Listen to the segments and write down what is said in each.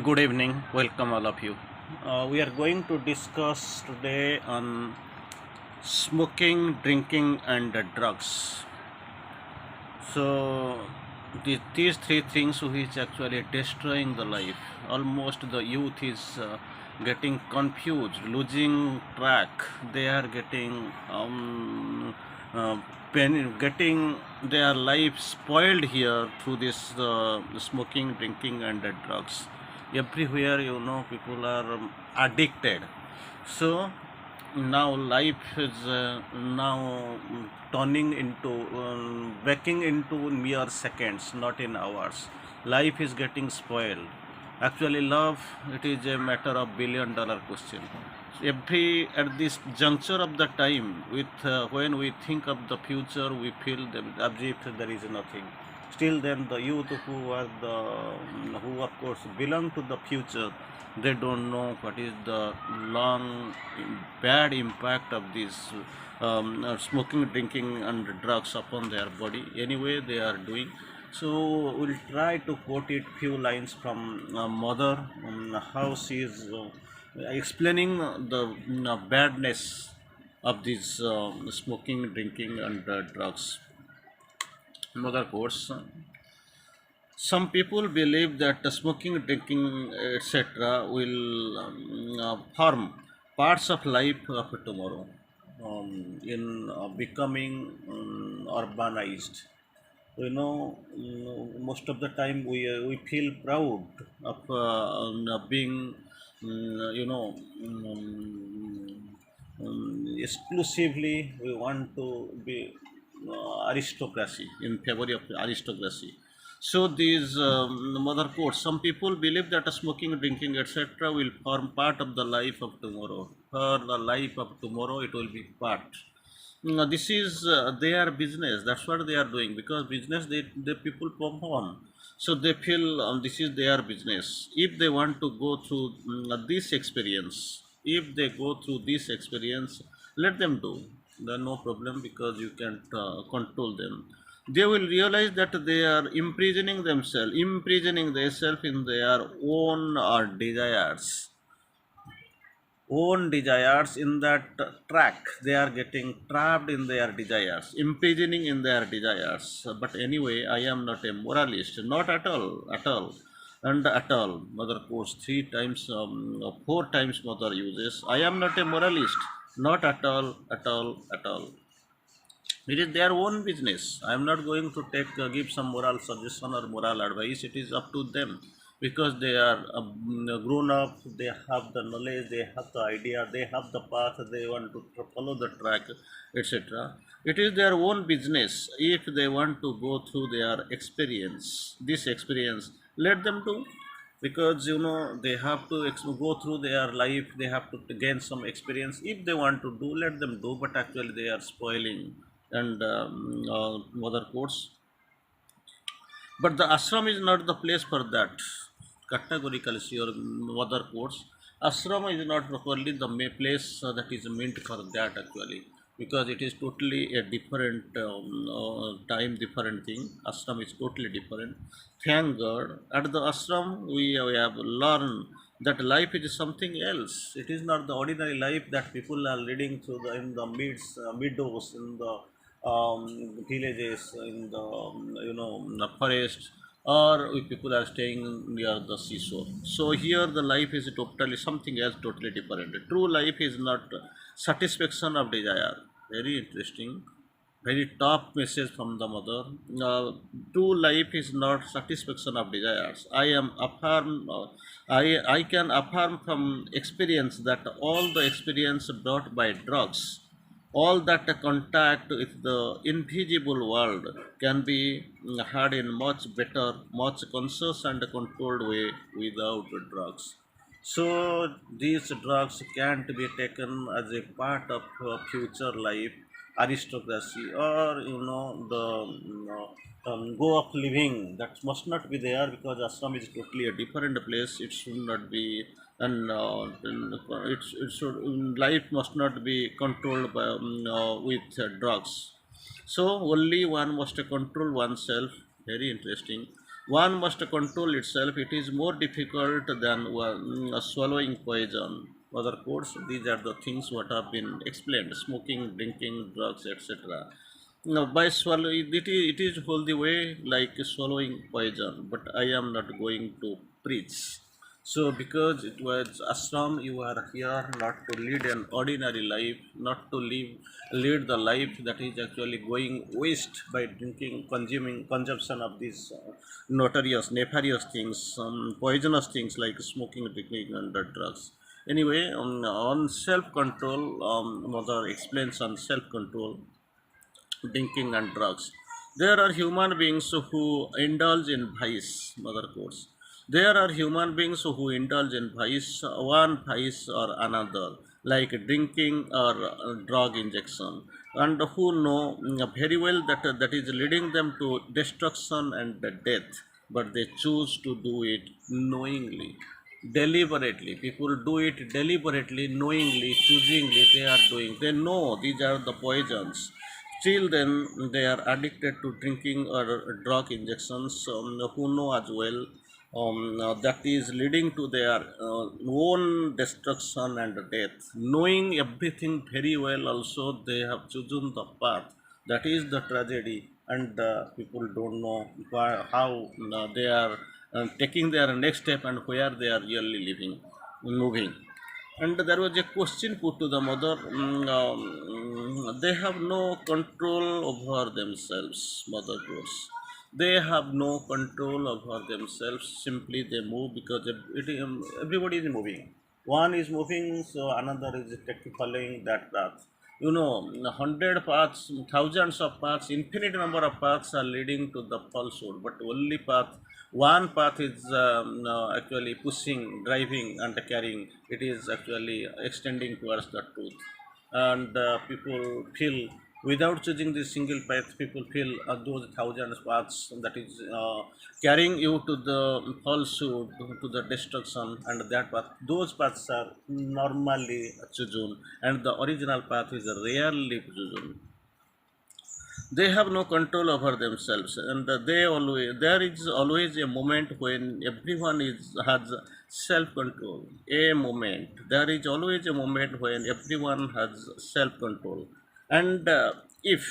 Good evening, welcome all of you. We are going to discuss today on smoking, drinking, and drugs. So, these three things which actually destroying the life. Almost the youth is getting confused, losing track. They are getting uh, getting their life spoiled here through this smoking, drinking, and drugs. Everywhere, people are addicted. So now life is now turning into breaking into mere seconds, not in hours. Life is getting spoiled. Actually, love, it is a matter of $1 billion question. Every at this juncture of the time, with when we think of the future, we feel that as if there is nothing. Still, then the youth who of course belong to the future, they don't know what is the long bad impact of this smoking, drinking, and drugs upon their body. Anyway, they are doing. So we'll try to quote it few lines from mother, how she is explaining the badness of this smoking, drinking, and drugs. Mother quotes. Some people believe that the smoking, drinking, etc., will harm parts of life of tomorrow in becoming urbanized. Most of the time we feel proud of being, exclusively we want to be aristocracy, in favor of aristocracy. So these mother quotes, some people believe that smoking, drinking, etc. will form part of the life of tomorrow. For the life of tomorrow, it will be part. This is their business. That's what they are doing, because business they people perform. So they feel this is their business. If they want to go through this experience, if they go through this experience, let them do. There no problem, because you can't control them. They will realize that they are imprisoning themselves in their own desires in that track. They are getting trapped in their desires, imprisoning in their desires. But anyway, I am not a moralist, not at all, at all, and at all. Mother quotes three times, four times mother uses, I am not a moralist, not at all, at all, at all. It is their own business. I am not going to give some moral suggestion or moral advice. It is up to them, because they are grown up. They have the knowledge. They have the idea. They have the path. They want to follow the track, etc. It is their own business. If they want to go through their experience, this experience, let them do, because they have to go through their life. They have to gain some experience. If they want to do, let them do. But actually they are spoiling. And mother quotes, but the ashram is not the place for that. Categorically, your mother quotes, ashram is not properly the place that is meant for that, actually, because it is totally a different time, different thing. Ashram is totally different. Thank God, at the ashram we have learned that life is something else. It is not the ordinary life that people are leading through in the meadows, in the villages, in the the forest, or if people are staying near the seashore. So here the life is totally something else, totally different. True life is not satisfaction of desire. Very interesting, very top message from the mother. True life is not satisfaction of desires. I can affirm from experience that all the experience brought by drugs, all that contact with the invisible world, can be had in much better, much conscious and controlled way without drugs. So these drugs can't be taken as a part of future life aristocracy, or the go of living. That must not be there, because ashram is totally a different place. It should not be. And it should, life must not be controlled by with drugs. So only one must control oneself. Very interesting. One must control itself. It is more difficult than swallowing poison. Other course, these are the things what have been explained: smoking, drinking, drugs, etc. Now, by swallowing, it is whole the way like swallowing poison. But I am not going to preach. So, because it was ashram, you are here not to lead an ordinary life, not to lead the life that is actually going waste by drinking, consumption of these notorious, nefarious things, poisonous things like smoking, drinking, and drugs. Anyway, on self-control, Mother explains on self-control, drinking and drugs. There are human beings who indulge in vice, Mother quotes. There are human beings who indulge in vice, one vice or another, like drinking or drug injection, and who know very well that that is leading them to destruction and death, but they choose to do it knowingly, deliberately. People do it deliberately, knowingly, choosingly. They are doing. They know these are the poisons. Still, then they are addicted to drinking or drug injections. Who know as well that is leading to their own destruction and death. Knowing everything very well, also they have chosen the path. That is the tragedy, and people don't know how they are taking their next step and where they are really living, moving. And there was a question put to the mother. They have no control over themselves, mother goes. They have no control over themselves. Simply they move because everybody is moving. One is moving, so another is following that path. You know, 100 paths, thousands of paths, infinite number of paths are leading to the falsehood, but only path, one path is actually pushing, driving, and carrying. It is actually extending towards the truth, and people feel without choosing this single path, people feel those thousands paths that is carrying you to the falsehood, to the destruction, and that path, those paths are normally chosen, and the original path is rarely chosen. They have no control over themselves, and they always, there is always a moment when everyone is has self control. A moment, there is always a moment when everyone has self control. And if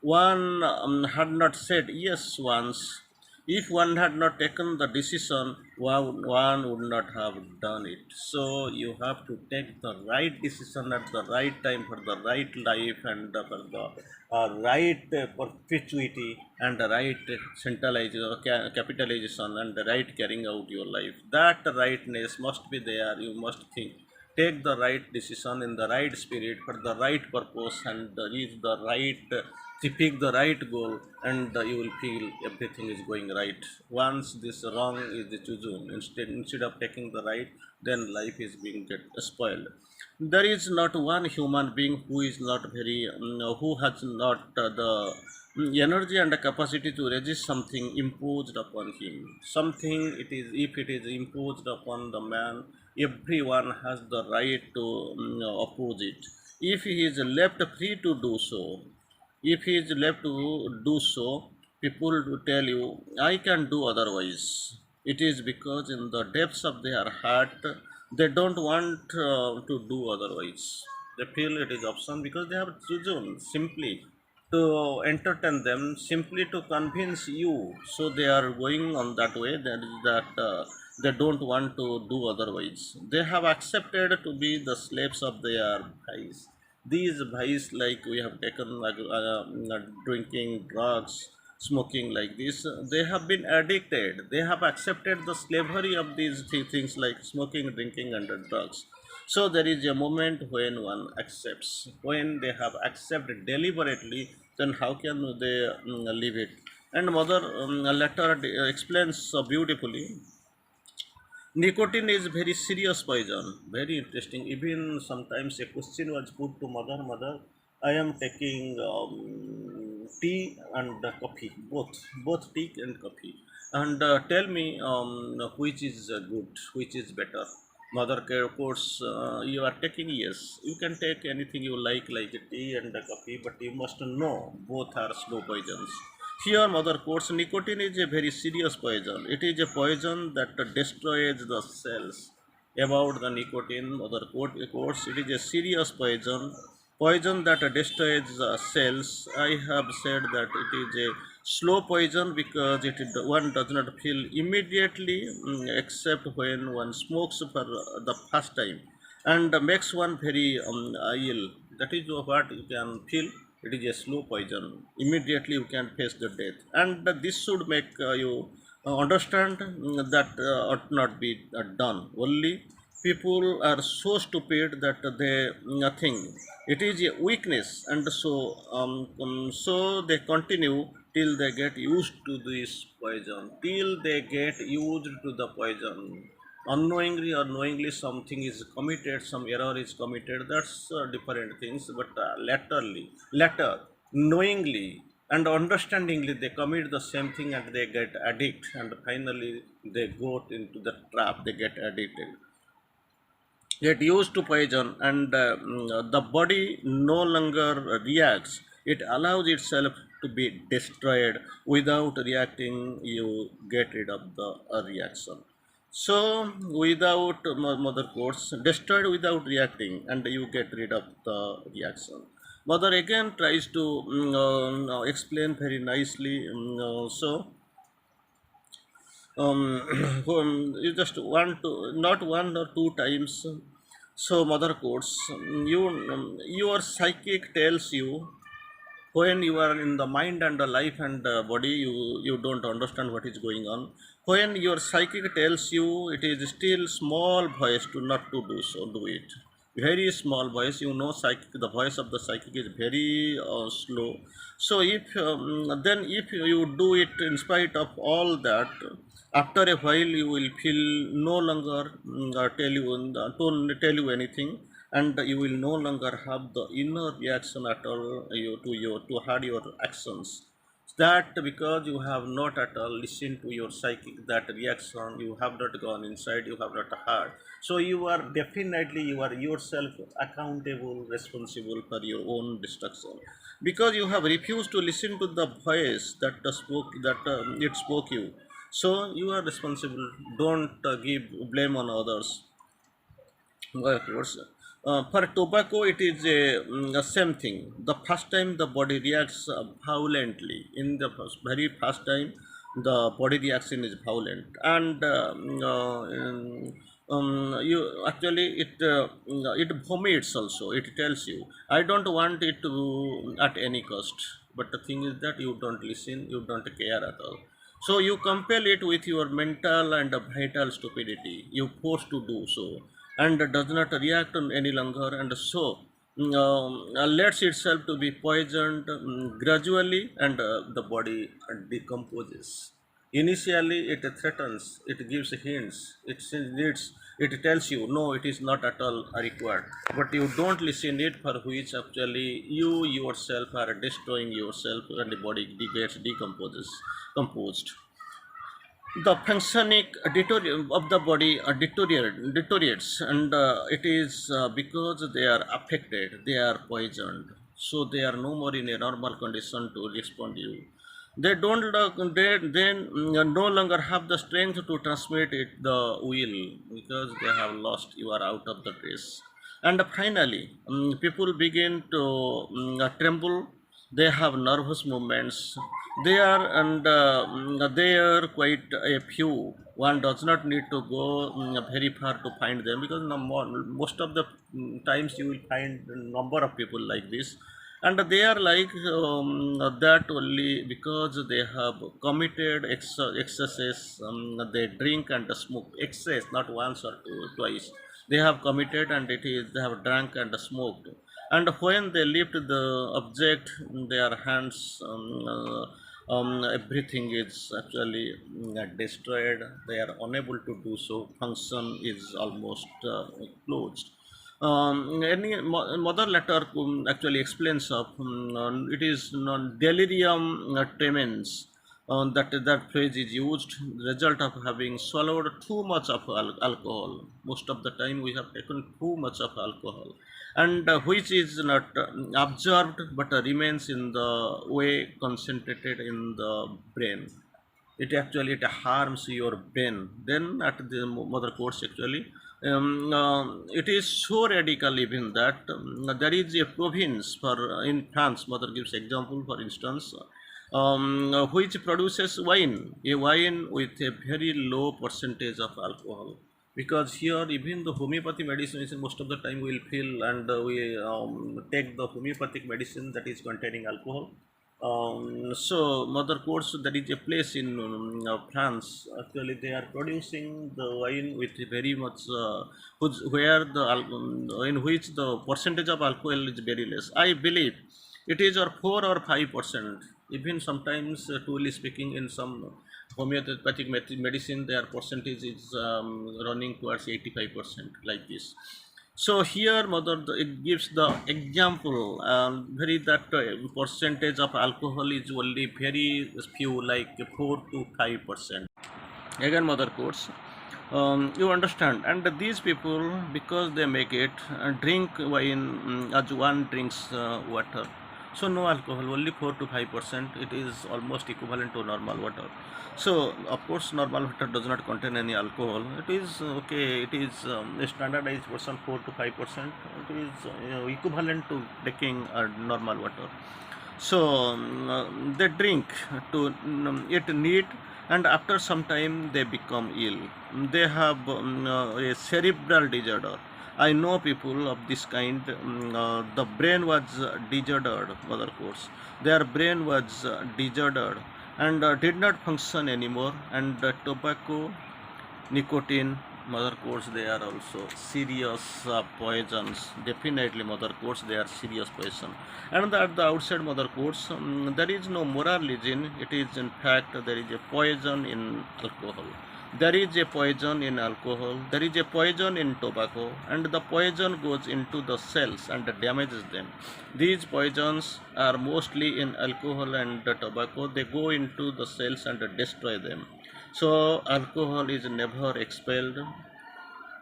one had not said yes once, if one had not taken the decision, one would not have done it. So you have to take the right decision at the right time for the right life, and for the right perpetuity, and the right centralization or capitalization, and the right carrying out your life. That rightness must be there. You must think. Take the right decision in the right spirit for the right purpose, and reach the right, pick the right goal, and you will feel everything is going right. Once this wrong is chosen, instead of taking the right, then life is being get spoiled. There is not one human being who is not very who has not the energy and the capacity to resist something imposed upon him. Something, it is, if it is imposed upon the man, everyone has the right to oppose it. If he is left free to do so, if he is left to do so, people will tell you, I can do otherwise. It is because in the depths of their heart, they don't want to do otherwise. They feel it is option because they have chosen simply to entertain them, simply to convince you. So they are going on that way. That is that they don't want to do otherwise. They have accepted to be the slaves of their vice. These vice, like we have taken, like drinking, drugs, smoking, like this, they have been addicted. They have accepted the slavery of these things like smoking, drinking, and drugs. So there is a moment when one accepts. When they have accepted deliberately, then how can they leave it? And mother letter explains so beautifully. Nicotine is very serious poison. Very interesting. Even sometimes a question was put to mother, mother, I am taking tea and coffee, both tea and coffee. And tell me which is good, which is better. Mother care, of course, you are taking, yes. You can take anything you like tea and coffee, but you must know both are slow poisons. Here, mother quotes, nicotine is a very serious poison. It is a poison that destroys the cells. About the nicotine, mother quotes, it is a serious poison that destroys the cells. I have said that it is a slow poison because one does not feel immediately, except when one smokes for the first time, and makes one very ill. That is what you can feel. It is a slow poison. Immediately you can face the death, and this should make you understand that ought not be done. Only people are so stupid that they nothing. It is a weakness, and so they continue till they get used to this poison. Till they get used to the poison, unknowingly or knowingly something is committed, some error is committed, that's different things, but later knowingly and understandingly they commit the same thing and they get addicted, and finally they go into the trap, they get used to poison, and the body no longer reacts. It allows itself to be destroyed without reacting. You get rid of the reaction. So without mother quotes, destroyed without reacting, and you get rid of the reaction. Mother again tries to explain very nicely. You just want to, not one or two times. So mother quotes, your psychic tells you, when you are in the mind and the life and the body, you don't understand what is going on. When your psychic tells you, it is still small voice to not to do so, do it. Very small voice, psychic, the voice of the psychic is very slow. So if you do it in spite of all that, after a while you will feel no longer tell you anything, and you will no longer have the inner reaction at all, to hard your actions. That because you have not at all listened to your psychic, that reaction, you have not gone inside, you have not heard. So you are definitely, you are yourself accountable, responsible for your own destruction, because you have refused to listen to the voice that it spoke you. So you are responsible. Don't give blame on others. Of course. For tobacco, it is the same thing. The first time the body reacts violently. In the very first time, the body reaction is violent, and you actually it vomits also. It tells you, I don't want it to at any cost. But the thing is that you don't listen, you don't care at all. So you compel it with your mental and vital stupidity. You force to do so, and does not react on any longer, and so lets itself to be poisoned gradually, and the body decomposes. Initially, it threatens, it gives hints, it tells you, no, it is not at all required. But you don't listen it, for which actually you yourself are destroying yourself, and the body gets composed. The functioning of the body deteriorates, and it is because they are affected, they are poisoned, so they are no more in a normal condition to respond to you. They don't they then no longer have the strength to transmit it the will, because they have lost, you are out of the race. And finally, people begin to tremble. They have nervous movements. They are, and they are quite a few. One does not need to go very far to find them, because most of the times you will find a number of people like this, and they are like that only because they have committed excesses. They drink and smoke excess, not once or twice. They have committed, and it is they have drank and smoked, and when they lift the object in their hands, everything is actually destroyed. They are unable to do so. Function is almost closed. Any mother letter actually explains of it is delirium tremens. that phrase is used, result of having swallowed too much of alcohol. Most of the time we have taken too much of alcohol, and which is not absorbed but remains in the way concentrated in the brain. It harms your brain. Then at the mother course actually, it is so radical even that there is a province for in France. Mother gives example, for instance, which produces wine, a wine with a very low percentage of alcohol. Because here even the homeopathy medicine is most of the time we will feel, and we take the homeopathic medicine that is containing alcohol. So mother course, there is a place in France. Actually, they are producing the wine with very much where in which the percentage of alcohol is very less. I believe it is or 4 or 5%. Even sometimes, truly speaking, in some homeopathic medicine, their percentage is running towards 85%, like this. So here, mother, it gives the example, very that percentage of alcohol is only very few, like 4 to 5%. Again, mother quotes, you understand, and these people, because they make it drink wine as one drinks water. So no alcohol, only 4 to 5%. It is almost equivalent to normal water. So of course, normal water does not contain any alcohol. It is okay. It is a standardized version, 4 to 5%. It is equivalent to taking normal water. So they drink to eat neat, and after some time they become ill. They have a cerebral disorder. I know people of this kind. The brain was disordered, mother course. Their brain was disordered and did not function anymore. And tobacco, nicotine, mother course, they are also serious poisons. Definitely, mother course, they are serious poison. And at the outside, mother course, there is no moralism. It is in fact there is a poison in alcohol. There is a poison in alcohol. There is a poison in tobacco, and the poison goes into the cells and damages them. These poisons are mostly in alcohol and tobacco. They go into the cells and destroy them. So alcohol is never expelled.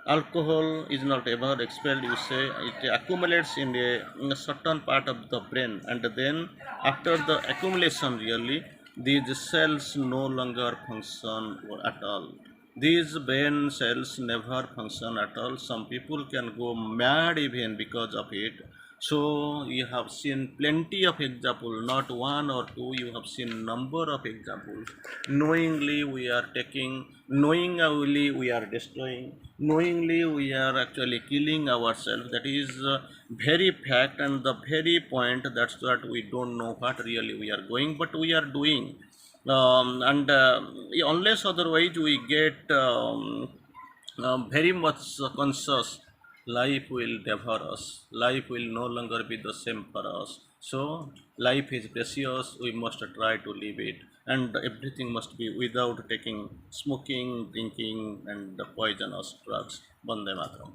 Alcohol is not ever expelled. You say it accumulates in a certain part of the brain, and then after the accumulation, really, these cells no longer function at all. These brain cells never function at all. Some people can go mad even because of it. So you have seen plenty of example, not one or two. You have seen number of examples. Knowingly we are taking, knowingly we are destroying, knowingly we are actually killing ourselves. That is very fact and the very point. That's what we don't know what really we are going, but we are doing. And unless otherwise we get very much conscious, life will devour us. Life will no longer be the same for us. So life is precious. We must try to live it, and everything must be without taking smoking, drinking, and the poisonous drugs. Bande Mataram.